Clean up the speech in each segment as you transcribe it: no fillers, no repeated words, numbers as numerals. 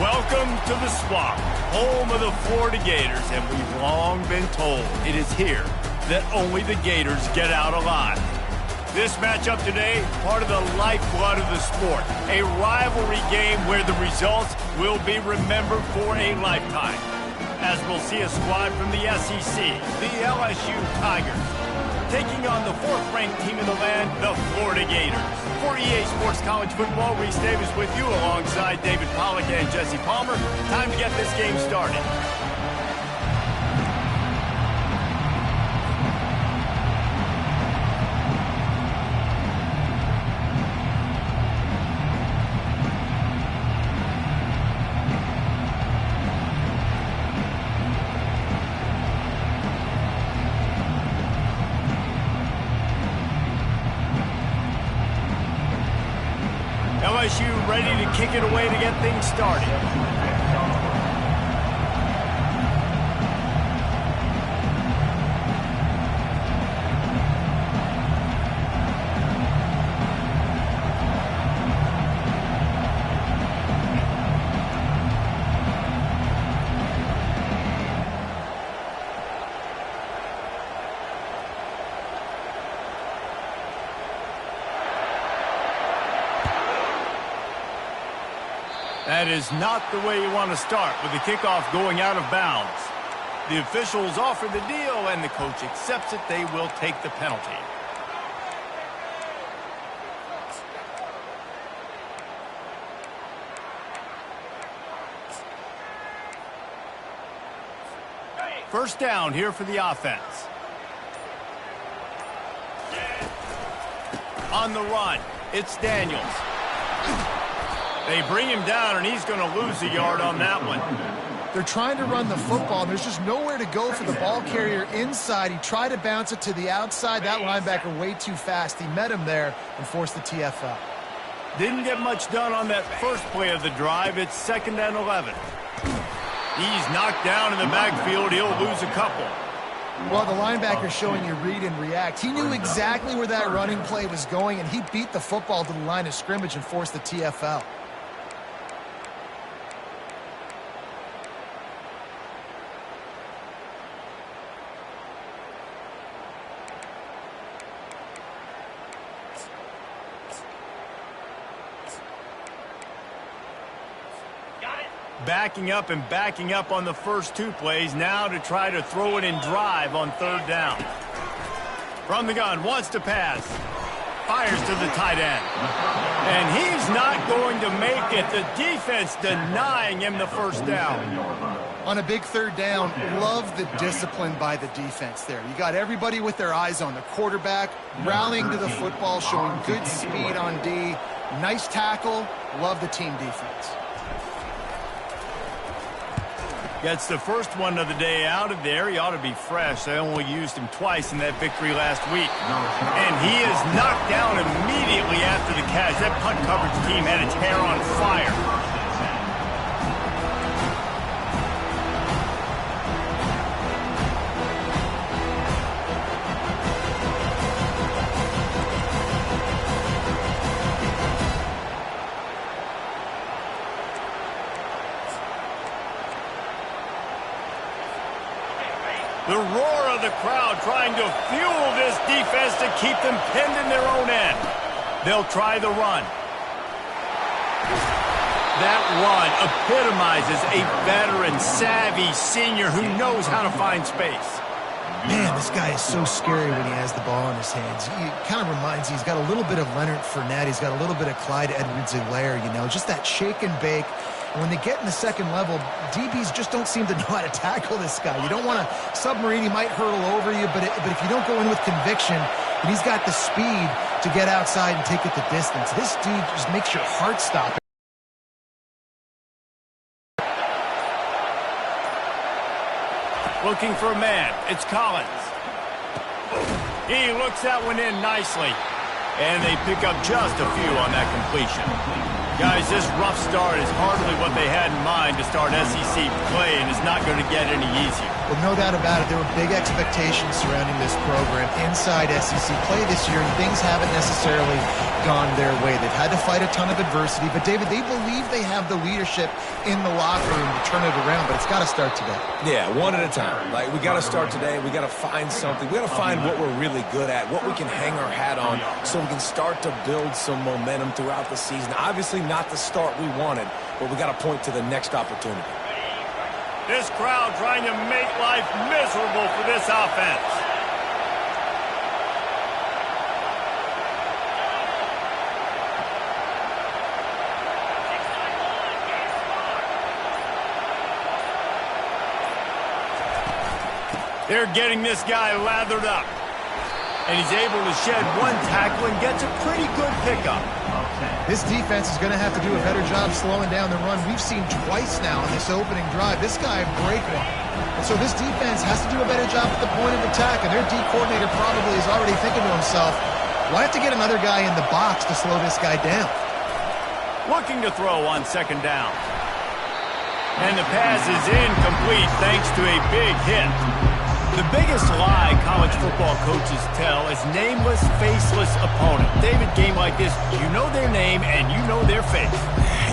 Welcome to the Swamp, home of the Florida Gators, and we've long been told it is here that only the Gators get out alive. This matchup today, part of the lifeblood of the sport, a rivalry game where the results will be remembered for a lifetime. As we'll see a squad from the SEC, the LSU Tigers, taking on the fourth-ranked team in the land, the Florida Gators. For EA Sports College Football, Reese Davis with you alongside David Pollack and Jesse Palmer. Time to get this game started. LSU ready to kick it away to get things started. That is not the way you want to start with the kickoff going out of bounds. The officials offer the deal and the coach accepts it. They will take the penalty. First down here for the offense. On the run, it's Daniels. They bring him down, and he's going to lose a yard on that one. They're trying to run the football, and there's just nowhere to go for the ball carrier inside. He tried to bounce it to the outside. That linebacker way too fast. He met him there and forced the TFL. Didn't get much done on that first play of the drive. It's 2nd and 11. He's knocked down in the backfield. He'll lose a couple. Well, the linebacker's showing you read and react. He knew exactly where that running play was going, and he beat the football to the line of scrimmage and forced the TFL. Backing up on the first two plays, now to try to throw it in drive on 3rd down. From the gun, wants to pass. Fires to the tight end. And he's not going to make it. The defense denying him the first down. On a big 3rd down, love the discipline by the defense there. You got everybody with their eyes on the quarterback, rallying to the football, showing good speed on D. Nice tackle. Love the team defense. Gets the first one of the day out of there. He ought to be fresh. They only used him twice in that victory last week. And he is knocked down immediately after the catch. That punt coverage team had its hair on fire. The roar of the crowd trying to fuel this defense to keep them pinned in their own end. They'll try the run. That run epitomizes a veteran, savvy senior who knows how to find space. Man, this guy is so scary when he has the ball in his hands. He kind of reminds you, he's got a little bit of Leonard Fournette. He's got a little bit of Clyde Edwards-Helaire, you know, just that shake and bake. And when they get in the second level, DBs just don't seem to know how to tackle this guy. You don't want to submarine. He might hurtle over you, but if you don't go in with conviction, and he's got the speed to get outside and take it the distance, this dude just makes your heart stop. Looking for a man. It's Collins. He looks that one in nicely. And they pick up just a few on that completion. Guys, this rough start is hardly what they had in mind to start SEC play, and it's not going to get any easier. Well, no doubt about it, there were big expectations surrounding this program inside SEC play this year, and things haven't necessarily gone their way. They've had to fight a ton of adversity, but David, they believe they have the leadership in the locker room to turn it around, but it's got to start today. Yeah, one at a time. Like, we got to start today. We got to find something. We got to find what we're really good at, what we can hang our hat on, so we can start to build some momentum throughout the season. Obviously not the start we wanted, but we got to point to the next opportunity. This crowd trying to make life miserable for this offense. They're getting this guy lathered up. And he's able to shed one tackle and gets a pretty good pickup. This defense is going to have to do a better job slowing down the run. We've seen twice now in this opening drive. This guy break one. And so this defense has to do a better job at the point of attack. And their D coordinator probably is already thinking to himself, we'll have to get another guy in the box to slow this guy down. Looking to throw on second down. And the pass is incomplete thanks to a big hit. The biggest lie college football coaches tell is nameless, faceless opponent. David, game like this, you know their name and you know their face.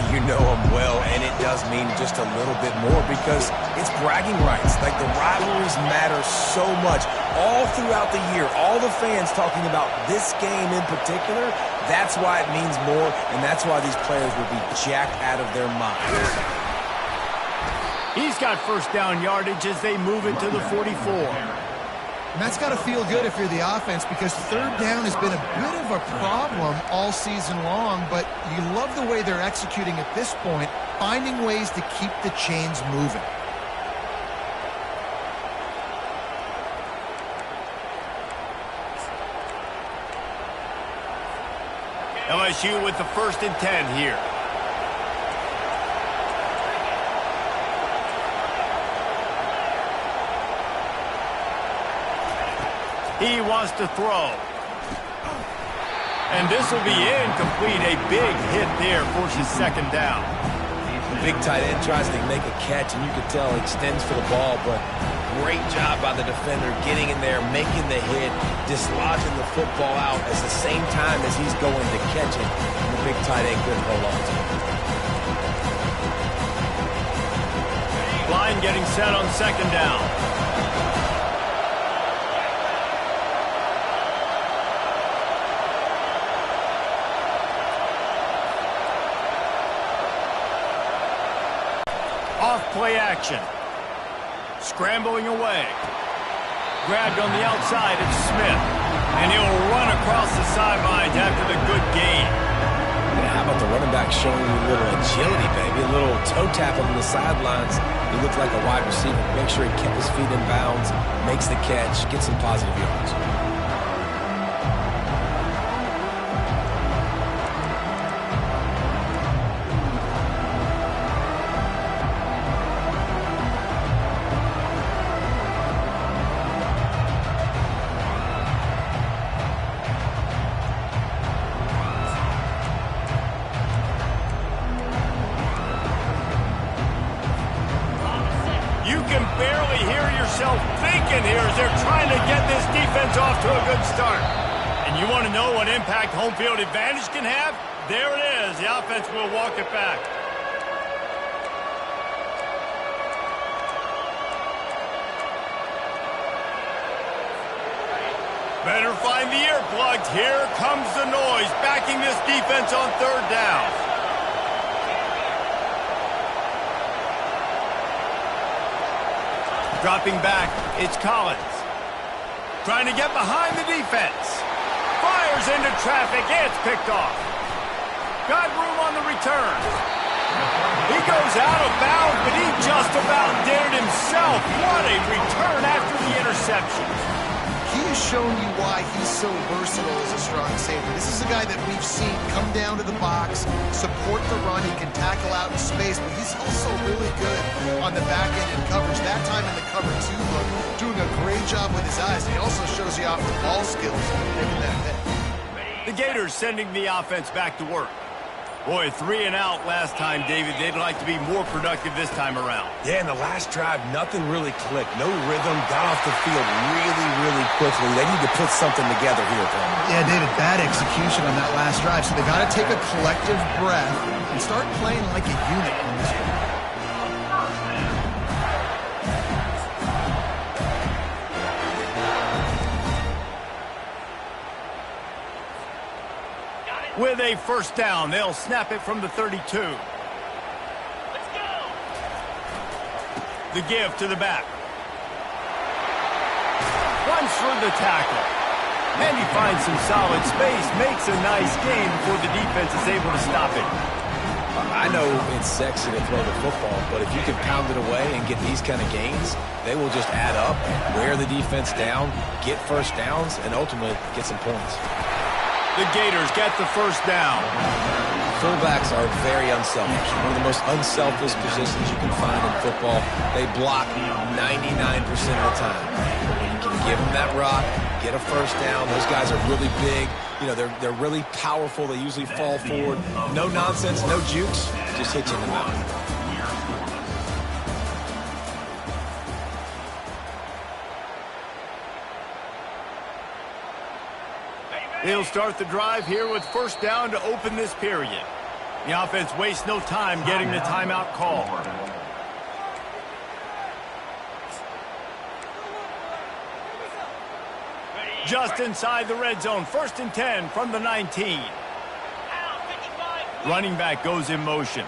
You know them well, and it does mean just a little bit more because it's bragging rights. Like, the rivalries matter so much. All throughout the year, all the fans talking about this game in particular, that's why it means more, and that's why these players will be jacked out of their minds. He's got first down yardage as they move it to the 44. And that's got to feel good if you're the offense, because third down has been a bit of a problem all season long, but you love the way they're executing at this point, finding ways to keep the chains moving. LSU with the 1st and 10 here. He wants to throw. And this will be incomplete. A big hit there forces second down. The big tight end tries to make a catch, and you can tell he extends for the ball, but great job by the defender getting in there, making the hit, dislodging the football out at the same time as he's going to catch it. And the big tight end couldn't hold on to it. Line getting set on second down. Off-play action. Scrambling away. Grabbed on the outside, it's Smith. And he'll run across the sidelines after the good gain. Yeah, how about the running back showing you a little agility, baby? A little toe tapping on the sidelines. He looked like a wide receiver. Make sure he kept his feet in bounds, makes the catch, gets some positive yards. Barely hear yourself thinking here as they're trying to get this defense off to a good start. And you want to know what impact home field advantage can have? There it is. The offense will walk it back. Better find the earplugs. Here comes the noise, backing this defense on third down. Dropping back, it's Collins. Trying to get behind the defense. Fires into traffic, it's picked off. Got room on the return. He goes out of bounds, but he just about did it himself. What a return after the interception. He has shown you why he's so versatile as a strong safety. This is a guy that we've seen come down to the box, support the run. He can tackle out in space, but he's also really good on the back end in coverage. That time in the cover 2 look, doing a great job with his eyes. He also shows you off the ball skills, making that hit. The Gators sending the offense back to work. Boy, 3 and out last time, David. They'd like to be more productive this time around. Yeah, in the last drive, nothing really clicked. No rhythm, got off the field really, really quickly. They need to put something together here, Palmer. Yeah, David, bad execution on that last drive. So they got to take a collective breath and start playing like a unit on this one. With a first down, they'll snap it from the 32. Let's go. The give to the back. Runs through the tackle. And he finds some solid space, makes a nice gain before the defense is able to stop it. I know it's sexy to throw the football, but if you can pound it away and get these kind of gains, they will just add up, wear the defense down, get first downs, and ultimately get some points. The Gators get the first down. Fullbacks are very unselfish. One of the most unselfish positions you can find in football. They block 99% of the time. When you can give them that rock, get a first down. Those guys are really big. You know, they're really powerful. They usually fall forward. No nonsense, no jukes. Just hit you in the mouth. They'll start the drive here with first down to open this period. The offense wastes no time getting the timeout call. Just inside the red zone, 1st and 10 from the 19. Running back goes in motion.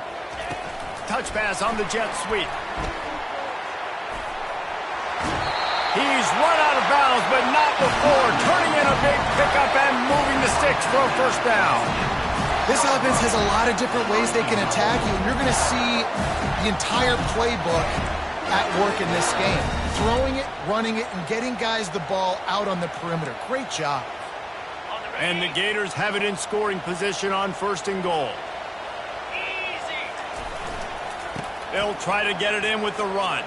Touch pass on the jet sweep. He's run out of bounds, but not before turning in a big pickup and moving the sticks for a first down. This offense has a lot of different ways they can attack you, and you're going to see the entire playbook at work in this game. Throwing it, running it, and getting guys the ball out on the perimeter. Great job. And the Gators have it in scoring position on 1st and goal. They'll try to get it in with the run.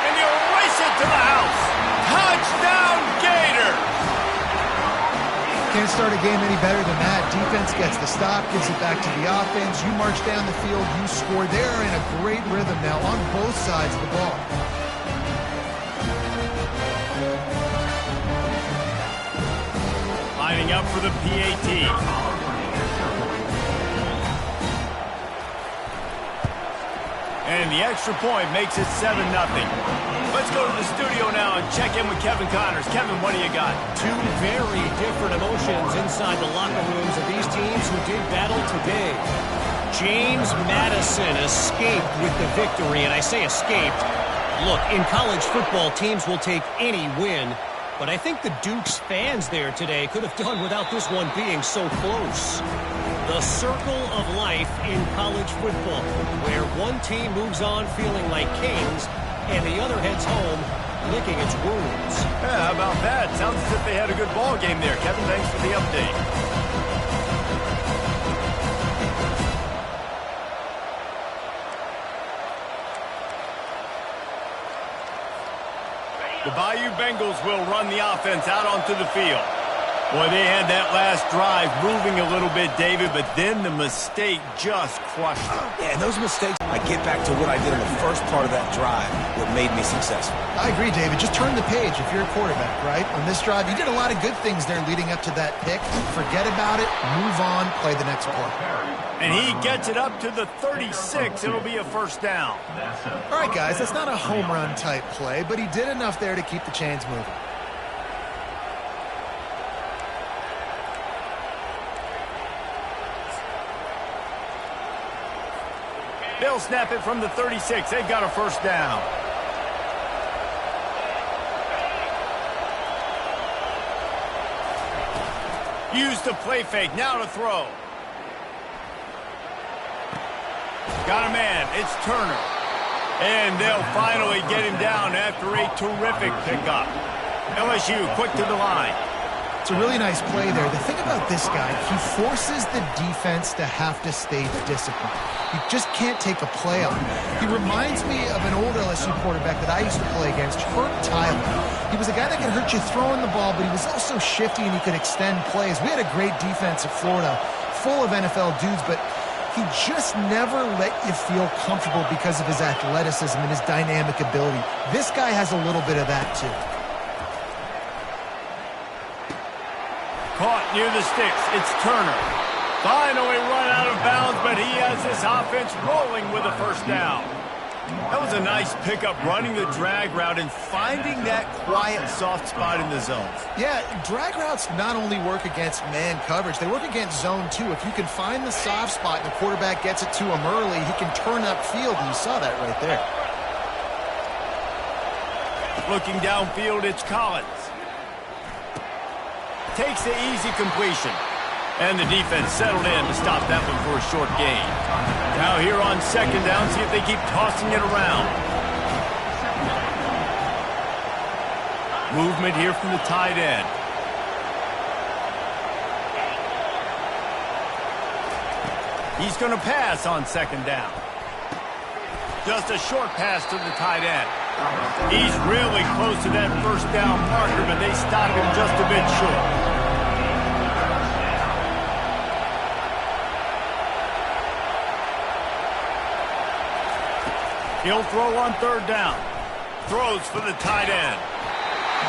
And he'll race it to the house. Touchdown, Gators! Can't start a game any better than that. Defense gets the stop, gives it back to the offense. You march down the field, you score. They're in a great rhythm now on both sides of the ball. Lining up for the PAT. And the extra point makes it 7-0. Let's go to the studio now and check in with Kevin Connors. Kevin, what do you got? Two very different emotions inside the locker rooms of these teams who did battle today. James Madison escaped with the victory, and I say escaped. Look, in college football, teams will take any win, but I think the Duke's fans there today could have done without this one being so close. The circle of life in college football, where one team moves on feeling like kings, and the other heads home licking its wounds. Yeah, how about that? Sounds as if they had a good ball game there. Kevin, thanks for the update. The Bayou Bengals will run the offense out onto the field. Boy, they had that last drive moving a little bit, David, but then the mistake just crushed them. Yeah, and those mistakes, I get back to what I did in the first part of that drive, what made me successful. I agree, David. Just turn the page if you're a quarterback, right? On this drive, you did a lot of good things there leading up to that pick. Forget about it, move on, play the next play. And he gets it up to the 36. It'll be a first down. All right, guys, that's not a home run type play, but he did enough there to keep the chains moving. They'll snap it from the 36. They've got a first down. Use the play fake. Now to throw. Got a man. It's Turner. And they'll finally get him down after a terrific pickup. LSU quick to the line. It's a really nice play there. The thing about this guy, he forces the defense to have to stay disciplined. You just can't take a play on him. He reminds me of an old LSU quarterback that I used to play against, Herb Tyler. He was a guy that could hurt you throwing the ball, but he was also shifty and he could extend plays. We had a great defense at Florida. full of NFL dudes, but he just never let you feel comfortable because of his athleticism and his dynamic ability. This guy has a little bit of that, too. Caught near the sticks. It's Turner. Finally run out of bounds, but he has this offense rolling with a first down. That was a nice pickup, running the drag route and finding that quiet, soft spot in the zone. Yeah, drag routes not only work against man coverage, they work against zone too. If you can find the soft spot and the quarterback gets it to him early, he can turn upfield, and you saw that right there. Looking downfield, it's Collins. Takes the easy completion. And the defense settled in to stop that one for a short gain. Now here on second down, see if they keep tossing it around. Movement here from the tight end. He's going to pass on second down. Just a short pass to the tight end. He's really close to that first down marker, but they stop him just a bit short. He'll throw on third down. Throws for the tight end.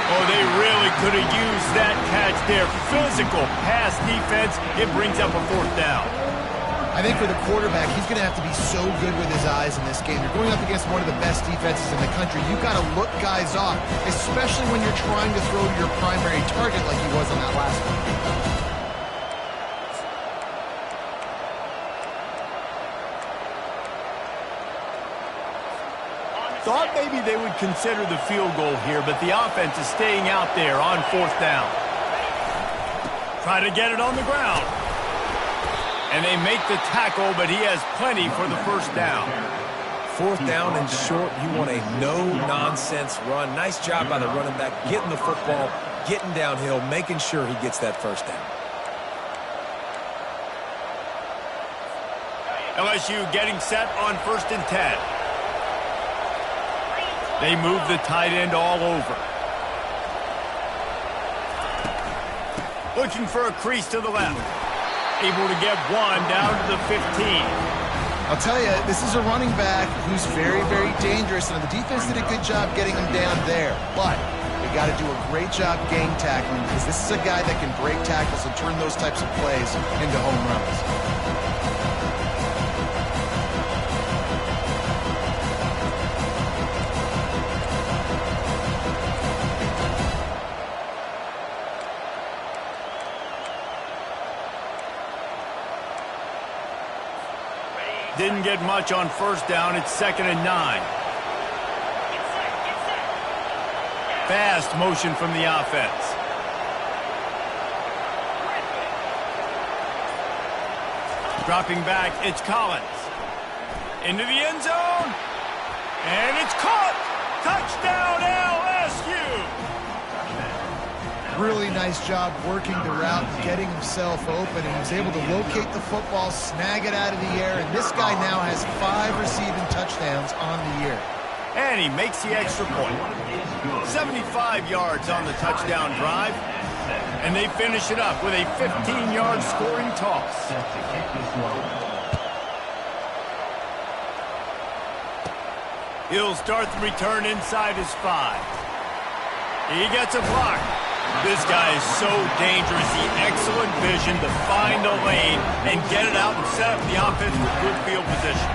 Oh, they really could have used that catch there. Physical pass defense. It brings up a fourth down. I think for the quarterback, he's going to have to be so good with his eyes in this game. You're going up against one of the best defenses in the country. You've got to look guys off, especially when you're trying to throw to your primary target like he was on that last one. Thought maybe they would consider the field goal here, but the offense is staying out there on fourth down. Try to get it on the ground. And they make the tackle, but he has plenty for the first down. Fourth down and short, you want a no-nonsense run. Nice job by the running back, getting the football, getting downhill, making sure he gets that first down. LSU getting set on 1st and 10. They move the tight end all over. Looking for a crease to the left. Able to get one down to the 15. I'll tell you, this is a running back who's very, very dangerous, and the defense did a good job getting him down there. But they got to do a great job gang tackling, because this is a guy that can break tackles and turn those types of plays into home runs. Didn't get much on first down. It's 2nd and 9. Fast motion from the offense. Dropping back, it's Collins. Into the end zone. And it's caught. Touchdown, LSU. Really nice job working the route and getting himself open, and he was able to locate the football, snag it out of the air, and this guy now has 5 receiving touchdowns on the year. And he makes the extra point. 75 yards on the touchdown drive, and they finish it up with a 15-yard scoring toss. He'll start the return inside his 5. He gets a block. This guy is so dangerous. He excellent vision to find the lane and get it out and set up the offense with good field position.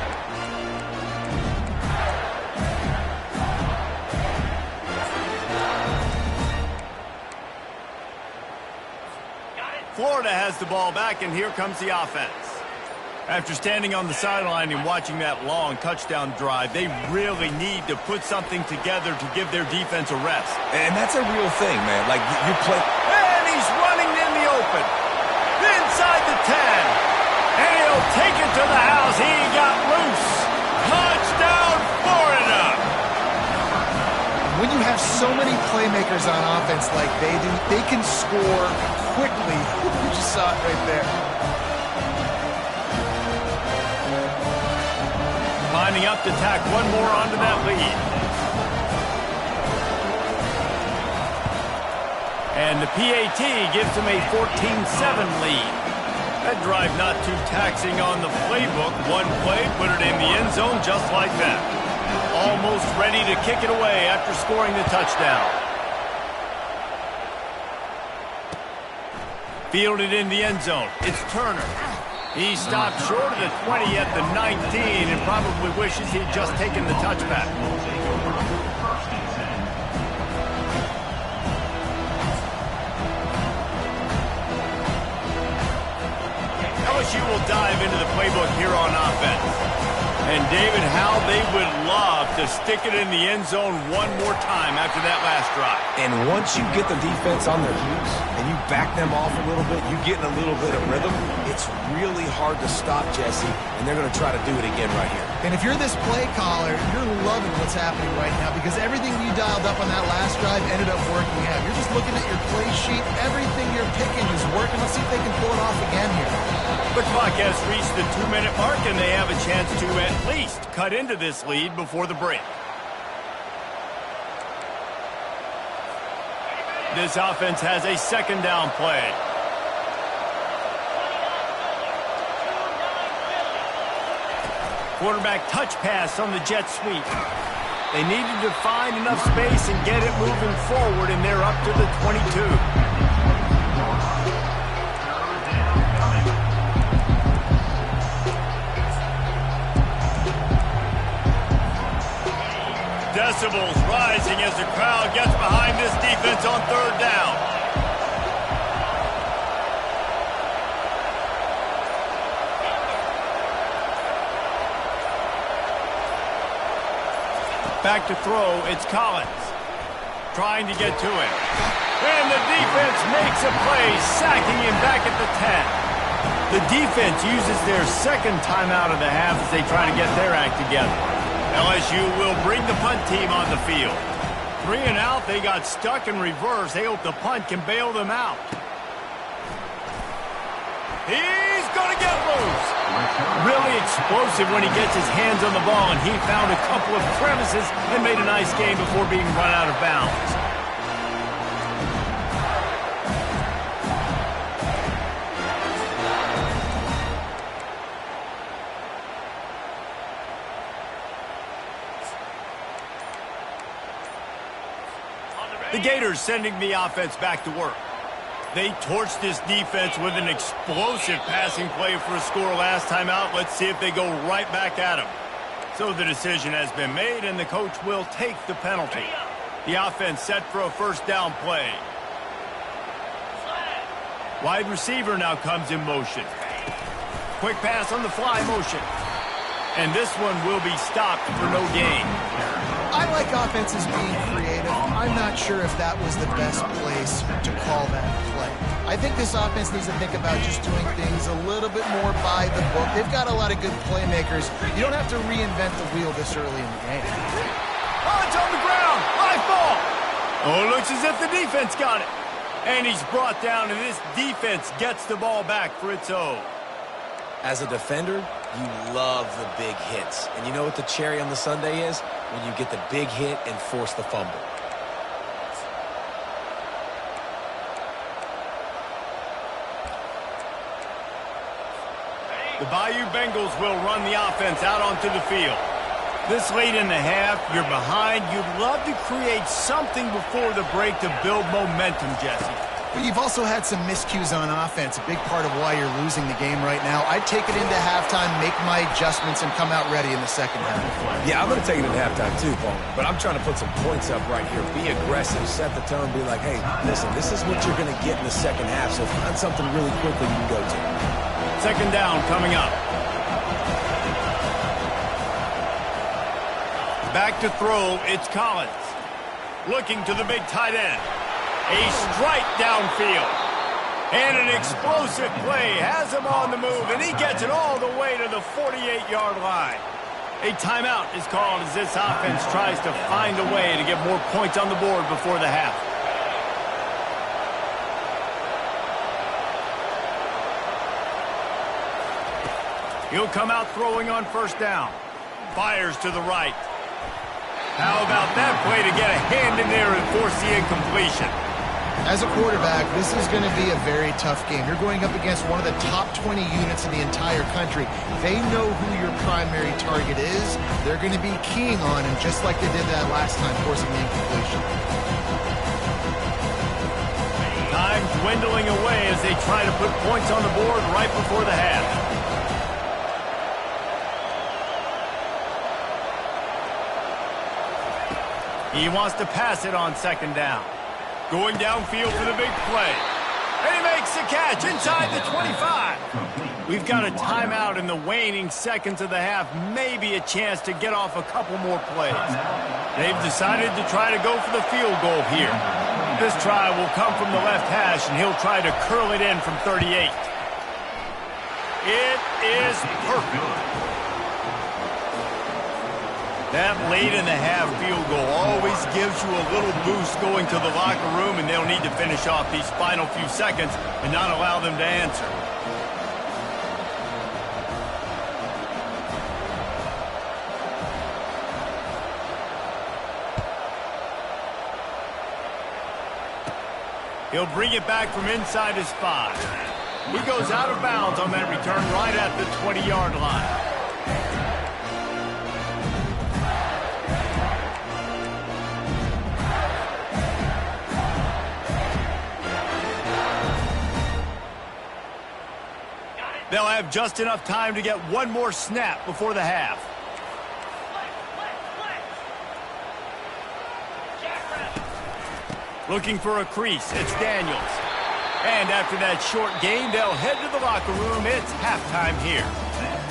Florida has the ball back, and here comes the offense. After standing on the sideline and watching that long touchdown drive, they really need to put something together to give their defense a rest. And that's a real thing, man. Like, you play... And he's running in the open. Inside the 10. And he'll take it to the house. He got loose. Touchdown, Florida. When you have so many playmakers on offense like they do, they can score quickly. You just saw it right there. Lining up to tack one more onto that lead. And the PAT gives them a 14-7 lead. That drive not too taxing on the playbook. One play, put it in the end zone just like that. Almost ready to kick it away after scoring the touchdown. Fielded in the end zone. It's Turner. He stopped short of the 20 at the 19 and probably wishes he'd just taken the touchback. LSU will dive into the playbook here on offense. And, David, how they would love to stick it in the end zone one more time after that last drive. And once you get the defense on their heels and you back them off a little bit, you get in a little bit of rhythm, it's really hard to stop, Jesse, and they're going to try to do it again right here. And if you're this play caller, you're loving what's happening right now because everything you dialed up on that last drive ended up working out. You're just looking at your play sheet. Everything you're picking is working. Let's see if they can pull it off again here. The clock has reached the 2-minute mark, and they have a chance to at least cut into this lead before the break. This offense has a second down play. Quarterback touch pass on the jet sweep. They needed to find enough space and get it moving forward, and they're up to the 22. Decibels rising as the crowd gets behind this defense on third down. Back to throw, it's Collins. Trying to get to him. And the defense makes a play, sacking him back at the 10. The defense uses their second timeout of the half as they try to get their act together. LSU will bring the punt team on the field. 3 and out, they got stuck in reverse. They hope the punt can bail them out. He's going to get loose. Really explosive when he gets his hands on the ball, and he found a couple of crevices and made a nice game before being run out of bounds. The Gators sending the offense back to work. They torched this defense with an explosive passing play for a score last time out. Let's see if they go right back at them. So the decision has been made, and the coach will take the penalty. The offense set for a first down play. Wide receiver now comes in motion. Quick pass on the fly motion. And this one will be stopped for no gain. I like offenses being creative. I'm not sure if that was the best place to call that play. I think this offense needs to think about just doing things a little bit more by the book. They've got a lot of good playmakers. You don't have to reinvent the wheel this early in the game. Oh, it's on the ground. Live ball. Oh, it looks as if the defense got it. And he's brought down, and this defense gets the ball back for its own. As a defender, you love the big hits. And you know what the cherry on the sundae is? When you get the big hit and force the fumble. The Bayou Bengals will run the offense out onto the field. This late in the half, you're behind. You'd love to create something before the break to build momentum, Jesse. But you've also had some miscues on offense, a big part of why you're losing the game right now. I'd take it into halftime, make my adjustments, and come out ready in the second half. Yeah, I'm going to take it into halftime too, Paul. But I'm trying to put some points up right here. Be aggressive, set the tone, be like, hey, listen, this is what you're going to get in the second half, so find something really quickly you can go to. Second down coming up. Back to throw, it's Collins. Looking to the big tight end. A strike downfield. And an explosive play has him on the move, and he gets it all the way to the 48-yard line. A timeout is called as this offense tries to find a way to get more points on the board before the half. He'll come out throwing on first down. Fires to the right. How about that play to get a hand in there and force the incompletion? As a quarterback, this is going to be a very tough game. You're going up against one of the top 20 units in the entire country. They know who your primary target is. They're going to be keying on him, just like they did that last time, forcing the incompletion. Time dwindling away as they try to put points on the board right before the half. He wants to pass it on second down. Going downfield for the big play. And he makes the catch inside the 25. We've got a timeout in the waning seconds of the half. Maybe a chance to get off a couple more plays. They've decided to try to go for the field goal here. This try will come from the left hash, and he'll try to curl it in from 38. It is perfect. That late in the half field goal always gives you a little boost going to the locker room, and they'll need to finish off these final few seconds and not allow them to answer. He'll bring it back from inside his 5. He goes out of bounds on that return right at the 20-yard line. They'll have just enough time to get one more snap before the half. Looking for a crease, it's Daniels. And after that short gain, they'll head to the locker room. It's halftime here.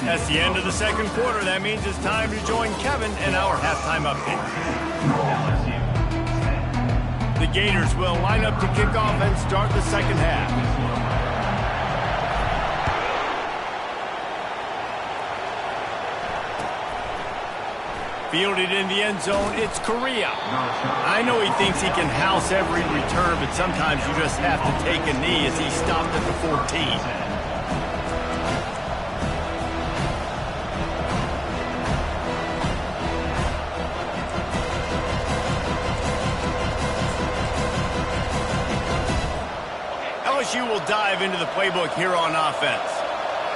That's the end of the second quarter. That means it's time to join Kevin in our halftime update. The Gators will line up to kick off and start the second half. Fielded in the end zone, it's Correa. I know he thinks he can house every return, but sometimes you just have to take a knee as he stopped at the 14. LSU will dive into the playbook here on offense.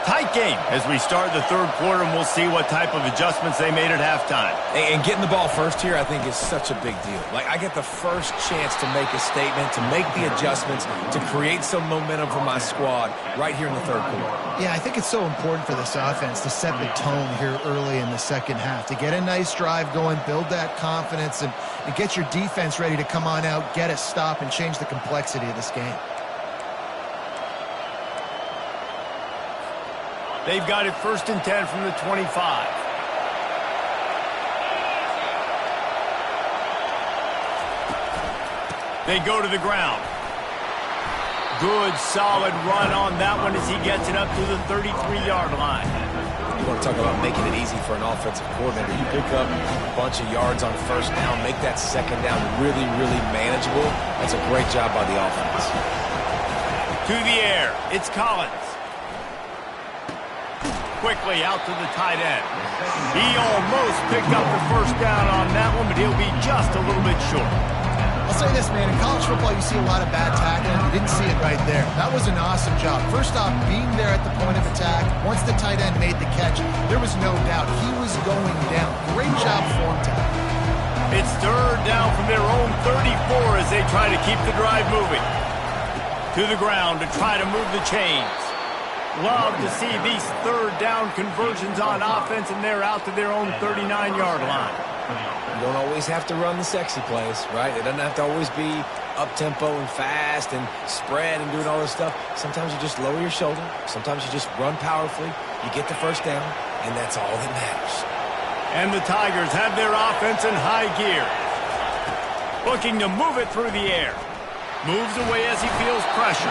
Tight game as we start the third quarter, and we'll see what type of adjustments they made at halftime. And getting the ball first here, I think, is such a big deal. Like, I get the first chance to make a statement, to make the adjustments, to create some momentum for my squad right here in the third quarter. Yeah, I think it's so important for this offense to set the tone here early in the second half, to get a nice drive going, build that confidence, and get your defense ready to come on out, get a stop, and change the complexity of this game. They've got it 1st and 10 from the 25. They go to the ground. Good, solid run on that one as he gets it up to the 33-yard line. You want to talk about making it easy for an offensive coordinator. You pick up a bunch of yards on first down, make that second down really, really manageable. That's a great job by the offense. To the air, it's Collins. Quickly out to the tight end. He almost picked up the first down on that one, but he'll be just a little bit short. I'll say this, man. In college football, you see a lot of bad tackling. You didn't see it right there. That was an awesome job. First off, being there at the point of attack. Once the tight end made the catch, there was no doubt he was going down. Great job for him, Ty. It's third down from their own 34 as they try to keep the drive moving. To the ground to try to move the chains. Love to see these third down conversions on offense, and they're out to their own 39-yard line. You don't always have to run the sexy plays, right? It doesn't have to always be up-tempo and fast and spread and doing all this stuff. Sometimes you just lower your shoulder. Sometimes you just run powerfully. You get the first down, and that's all that matters. And the Tigers have their offense in high gear. Looking to move it through the air. Moves away as he feels pressure.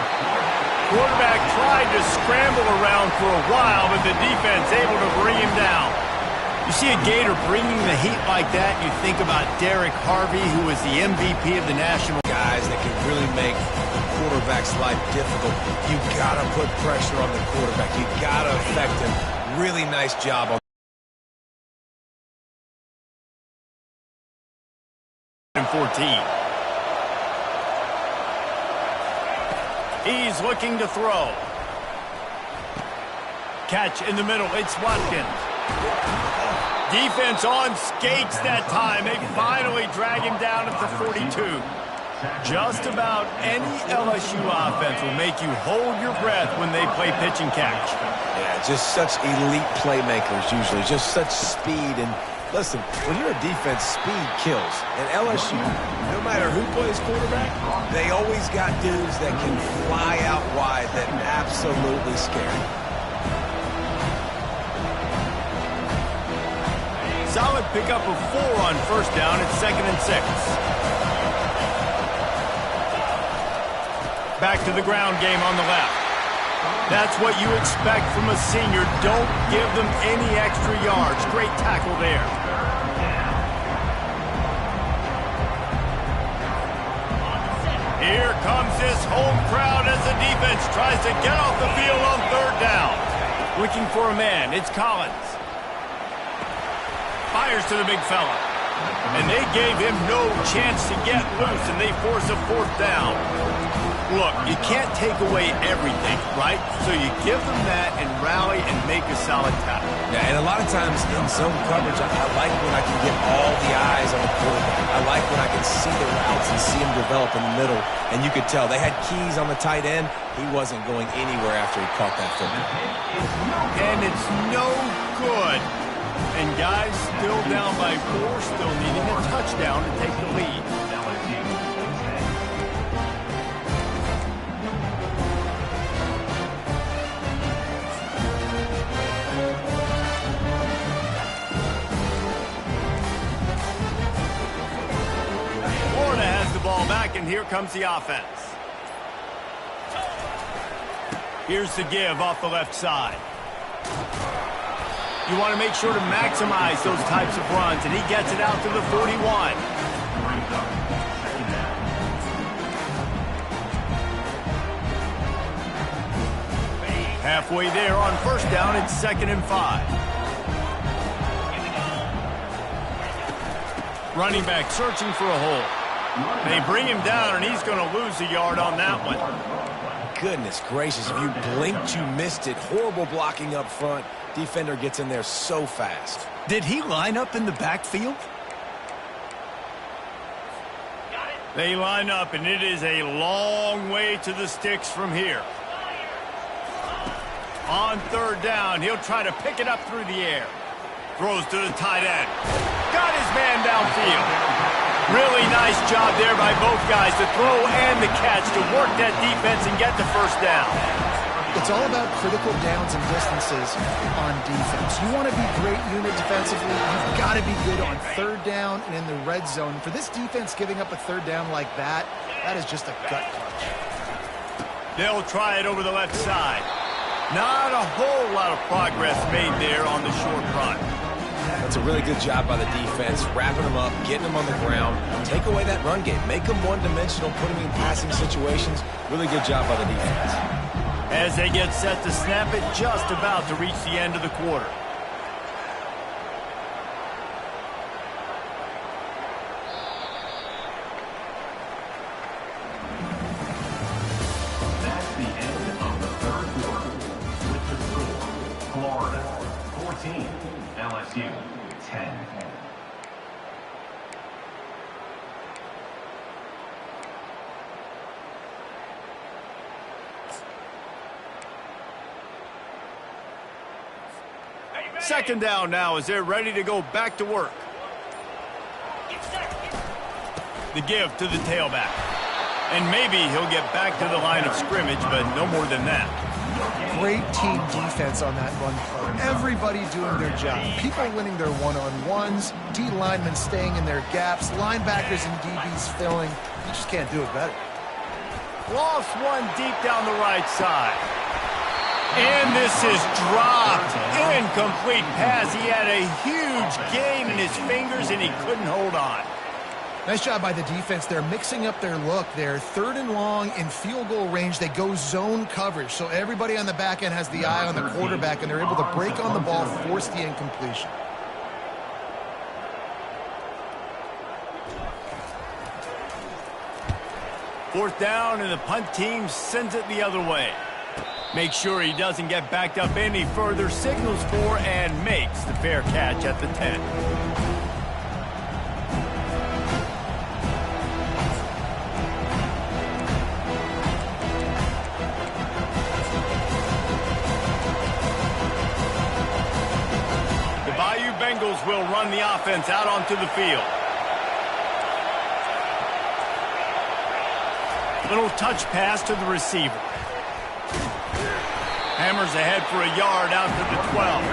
Quarterback tried to scramble around for a while, but the defense able to bring him down. You see a Gator bringing the heat like that, you think about Derek Harvey, who was the MVP of the national. Guys that can really make the quarterback's life difficult. You got to put pressure on the quarterback. You got to affect him. Really nice job on 14. He's looking to throw. Catch in the middle. It's Watkins. Defense on skates that time. They finally drag him down at the 42. Just about any LSU offense will make you hold your breath when they play pitch and catch. Yeah, just such elite playmakers usually. Just such speed. And listen, when you're a defense, speed kills. And LSU, no matter who plays quarterback, they always got dudes that can fly out wide that absolutely scare you. Solid pickup of 4 on first down. It's 2nd and 6. Back to the ground game on the left. That's what you expect from a senior. Don't give them any extra yards. Great tackle there. Here comes this home crowd as the defense tries to get off the field on 3rd down. Looking for a man. It's Collins. Fires to the big fella. And they gave him no chance to get loose, and they force a 4th down. Look, you can't take away everything, right? So you give them that and rally and make a solid tackle. Yeah, and a lot of times in zone coverage, I like when I can get all the eyes on the quarterback. I like when I can see the routes and see them develop in the middle. And you could tell they had keys on the tight end. He wasn't going anywhere after he caught that football. And it's no good. And guys still down by 4, still needing a touchdown to take the lead. Florida has the ball back, and here comes the offense. Here's the give off the left side. You want to make sure to maximize those types of runs, and he gets it out to the 41. Halfway there on first down, it's 2nd and 5. Running back searching for a hole. They bring him down, and he's going to lose a yard on that one. Goodness gracious, if you blinked, you missed it. Horrible blocking up front. Defender gets in there so fast. Did he line up in the backfield? They line up, and it is a long way to the sticks from here. On 3rd down, he'll try to pick it up through the air. Throws to the tight end. Got his man downfield. Really nice job there by both guys, the throw and the catch, to work that defense and get the first down. It's all about critical downs and distances on defense. You want to be great unit defensively, you've got to be good on 3rd down and in the red zone. For this defense giving up a 3rd down like that, that is just a gut punch. They'll try it over the left side. Not a whole lot of progress made there on the short run. That's a really good job by the defense, wrapping them up, getting them on the ground. Take away that run game. Make them one-dimensional, put them in passing situations. Really good job by the defense. As they get set to snap it, just about to reach the end of the quarter. That's the end of the 3rd quarter. With the score, Florida 14, LSU 10. Second down now as they're ready to go back to work. The give to the tailback. And maybe he'll get back to the line of scrimmage, but no more than that. Great team defense on that run play. Everybody doing their job. People winning their one-on-ones, D linemen staying in their gaps, linebackers and DBs filling. You just can't do it better. Lost one deep down the right side. And this is dropped. Incomplete pass. He had a huge gain in his fingers, and he couldn't hold on. Nice job by the defense. They're mixing up their look. They're 3rd and long in field goal range. They go zone coverage, so everybody on the back end has the eye on the quarterback, and they're able to break on the ball, force the incompletion. Fourth down, and the punt team sends it the other way. Make sure he doesn't get backed up any further, signals for and makes the fair catch at the 10. The Bayou Bengals will run the offense out onto the field. Little touch pass to the receiver. Hammers ahead for a yard out to the 12.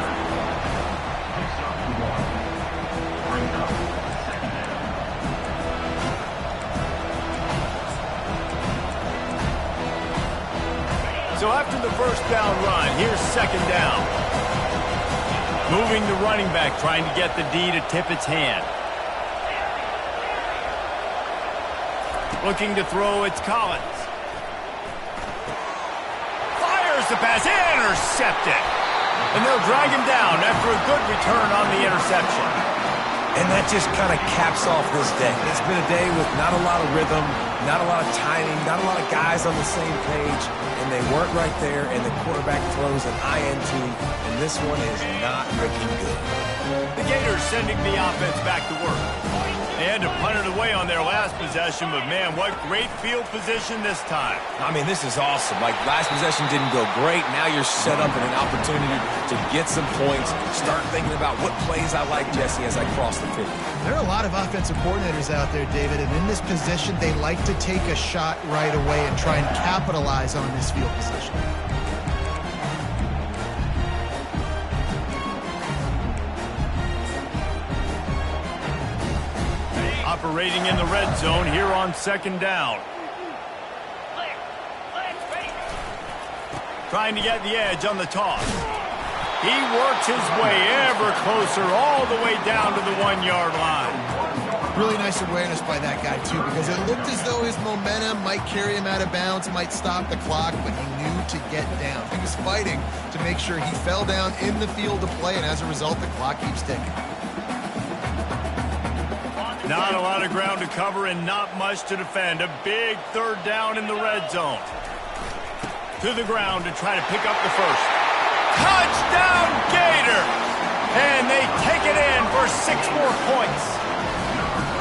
So after the first down run, here's second down. Moving the running back, trying to get the D to tip its hand. Looking to throw, it's Collins. Fires the pass, intercepted. And they'll drag him down after a good return on the interception. And that just kind of caps off this day. It's been a day with not a lot of rhythm, not a lot of timing, not a lot of guys on the same page, and they weren't right there, and the quarterback throws an INT, and this one is not looking good. The Gators sending the offense back to work. They had to punt it away on their last possession, but man, what great field position this time. I mean, this is awesome. Like, last possession didn't go great. Now you're set up in an opportunity to get some points. Start thinking about what plays I like, Jesse, as I cross the field. There are a lot of offensive coordinators out there, David, and in this position, they like to take a shot right away and try and capitalize on this field position. Operating in the red zone here on second down. Trying to get the edge on the toss. He works his way ever closer all the way down to the 1-yard line. Really nice awareness by that guy, too, because it looked as though his momentum might carry him out of bounds, might stop the clock, but he knew to get down. He was fighting to make sure he fell down in the field to play, and as a result, the clock keeps ticking. Not a lot of ground to cover and not much to defend. A big third down in the red zone. To the ground to try to pick up the first. Touchdown, Gator! And they take it in for 6 more points.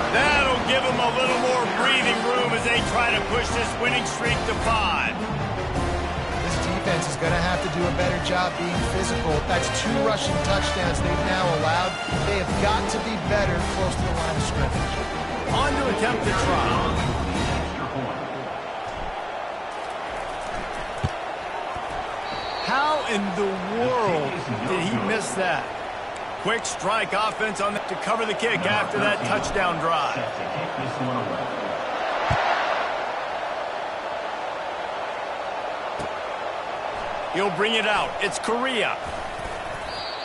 That'll give them a little more breathing room as they try to push this winning streak to 5. This defense is going to have to do a better job being physical. That's 2 rushing touchdowns they've now allowed. They have got to be better close to the line of scrimmage. On to attempt the try. How in the world did he miss that? Quick strike offense on to cover the kick after that touchdown drive. He'll bring it out. It's Correa.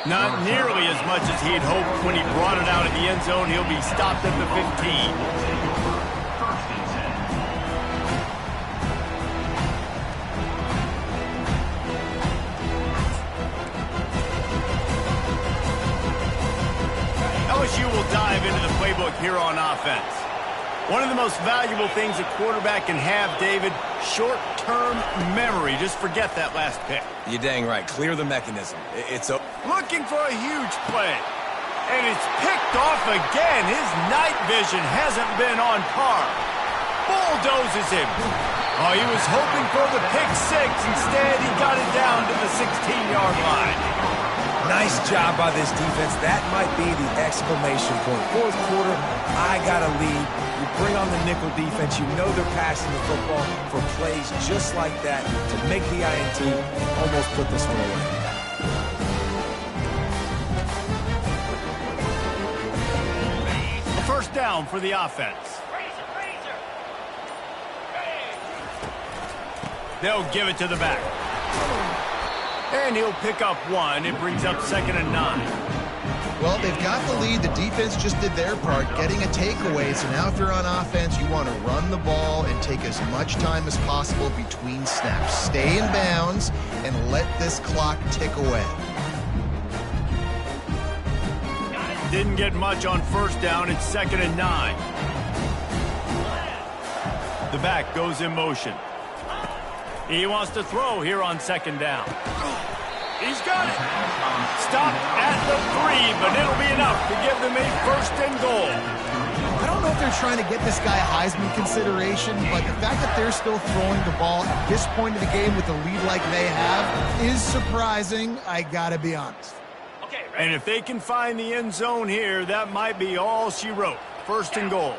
Not nearly as much as he'd hoped when he brought it out at the end zone. He'll be stopped at the 15. LSU will dive into the playbook here on offense. One of the most valuable things a quarterback can have, David, short-term memory. Just forget that last pick. You're dang right. Clear the mechanism. It's a... Looking for a huge play. And it's picked off again. His night vision hasn't been on par. Bulldozes him. Oh, he was hoping for the pick 6. Instead, he got it down to the 16-yard line. Nice job by this defense. That might be the exclamation point. Fourth quarter, I got a lead. You bring on the nickel defense. You know they're passing the football for plays just like that to make the INT and almost put this one away. A first down for the offense. They'll give it to the back. And he'll pick up 1. It brings up 2nd and 9. Well, they've got the lead. The defense just did their part, getting a takeaway. So now if you're on offense, you want to run the ball and take as much time as possible between snaps. Stay in bounds and let this clock tick away. Didn't get much on first down. It's 2nd and 9. The back goes in motion. He wants to throw here on second down. He's got it. Stop at the 3, but it'll be enough to give them a first and goal. I don't know if they're trying to get this guy Heisman consideration, but the fact that they're still throwing the ball at this point of the game with a lead like they have is surprising, I gotta be honest. And if they can find the end zone here, that might be all she wrote. First and goal.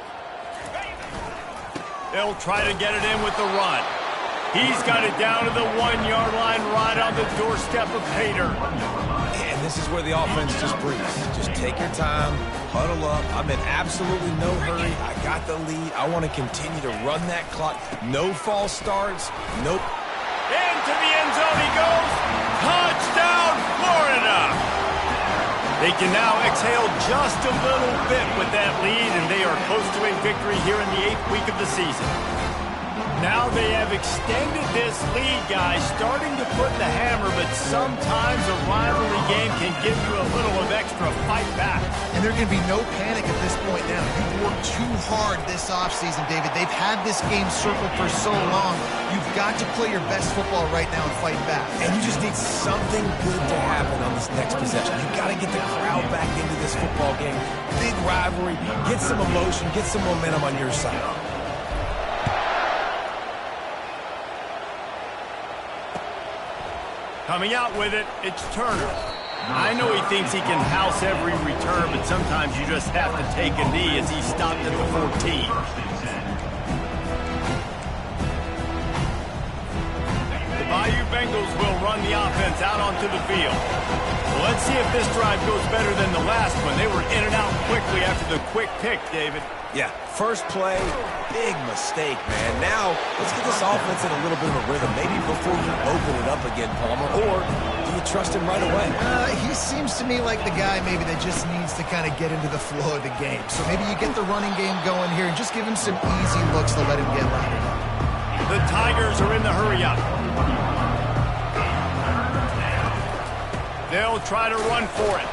They'll try to get it in with the run. He's got it down to the 1-yard line right on the doorstep of Pater. And this is where the offense just breathes. Just take your time, huddle up. I'm in absolutely no hurry. I got the lead. I want to continue to run that clock. No false starts. Nope. Into the end zone he goes. Touchdown, Florida! They can now exhale just a little bit with that lead, and they are close to a victory here in the 8th week of the season. Now they have extended this lead, guys, starting to put the hammer, but sometimes a rivalry game can give you a little of extra fight back. And there can be no panic at this point now. You've worked too hard this offseason, David. They've had this game circled for so long. You've got to play your best football right now and fight back. And you just need something good to happen on this next possession. You've got to get the crowd back into this football game. Big rivalry. Get some emotion. Get some momentum on your side. Coming out with it, it's Turner. I know he thinks he can house every return, but sometimes you just have to take a knee as he stopped at the 14. The Bayou Bengals will run the offense out onto the field. Well, let's see if this drive goes better than the last one. They were in and out quickly after the quick pick, David. Yeah, first play, big mistake, man. Now, let's get this offense in a little bit of a rhythm. Maybe before you open it up again, Palmer, or do you trust him right away? He seems to me like the guy maybe that just needs to kind of get into the flow of the game. So maybe you get the running game going here and just give him some easy looks to let him get louder. The Tigers are in the hurry-up. They'll try to run for it.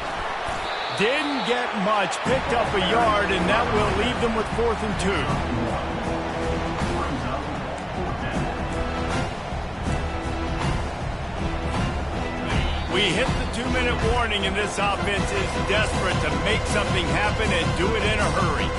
Didn't get much, picked up a yard, and that will leave them with 4th and 2. We hit the 2-minute warning, and this offense is desperate to make something happen and do it in a hurry.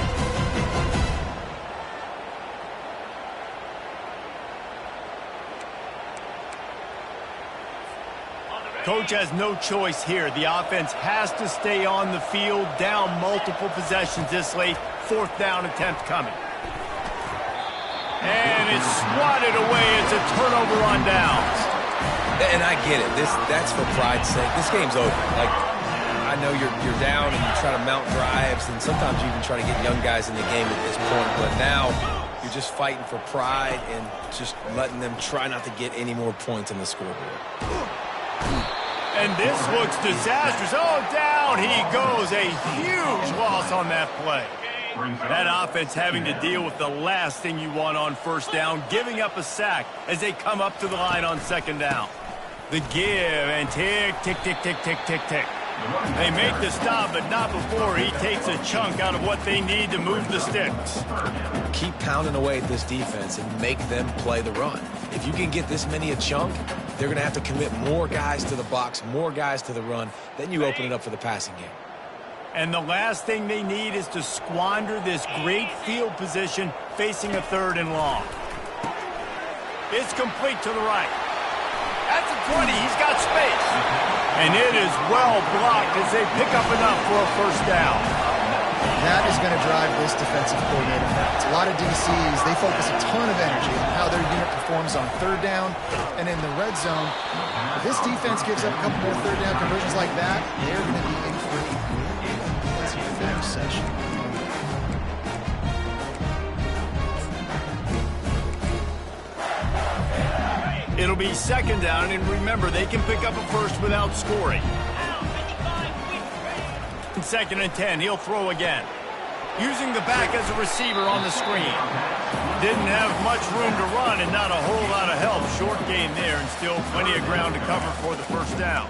Coach has no choice here. The offense has to stay on the field, down multiple possessions this late. 4th down attempt coming. And it's swatted away. It's a turnover on downs. And I get it. That's for pride's sake. This game's over. Like, I know you're down and you try to mount drives, and sometimes you even try to get young guys in the game at this point. But now you're just fighting for pride and just letting them try not to get any more points on the scoreboard. And this looks disastrous. Oh, down he goes. A huge loss on that play. That offense having to deal with the last thing you want on 1st down, giving up a sack as they come up to the line on 2nd down. The give and tick, tick, tick, tick, tick, tick, tick. They make the stop, but not before he takes a chunk out of what they need to move the sticks. Keep pounding away at this defense and make them play the run. If you can get this many a chunk, they're going to have to commit more guys to the box, more guys to the run. Then you open it up for the passing game. And the last thing they need is to squander this great field position facing a 3rd and long. It's complete to the right. At the 20, he's got space. And it is well blocked as they pick up enough for a 1st down. That is going to drive this defensive coordinator nuts. A lot of DCs, they focus a ton of energy on how their unit performs on 3rd down and in the red zone. If this defense gives up a couple more 3rd down conversions like that, they're going to be in for a fair session. It'll be 2nd down, and remember, they can pick up a 1st without scoring. 2nd and 10, he'll throw again. Using the back as a receiver on the screen. Didn't have much room to run and not a whole lot of help. Short gain there and still plenty of ground to cover for the 1st down.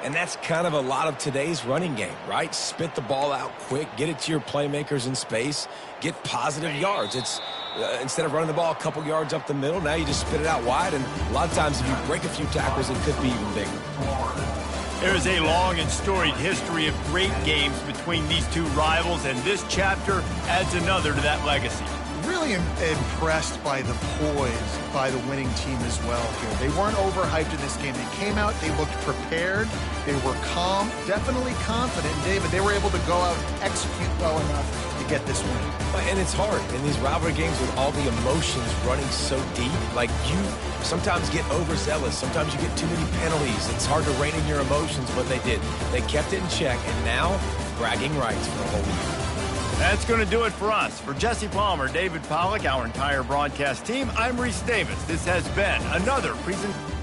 And that's kind of a lot of today's running game, right? Spit the ball out quick, get it to your playmakers in space, get positive yards. It's instead of running the ball a couple yards up the middle, now you just spit it out wide, and a lot of times if you break a few tackles, it could be even bigger. There is a long and storied history of great games between these two rivals, and this chapter adds another to that legacy. Really impressed by the poise by the winning team as well here. They weren't overhyped in this game. They came out, they looked prepared, they were calm, definitely confident. David, they were able to go out and execute well enough to get this win. And it's hard in these rivalry games with all the emotions running so deep. Like, you sometimes get overzealous. Sometimes you get too many penalties. It's hard to rein in your emotions, but they did. They kept it in check, and now bragging rights for the whole year. That's going to do it for us. For Jesse Palmer, David Pollack, our entire broadcast team, I'm Reese Davis. This has been another presentation.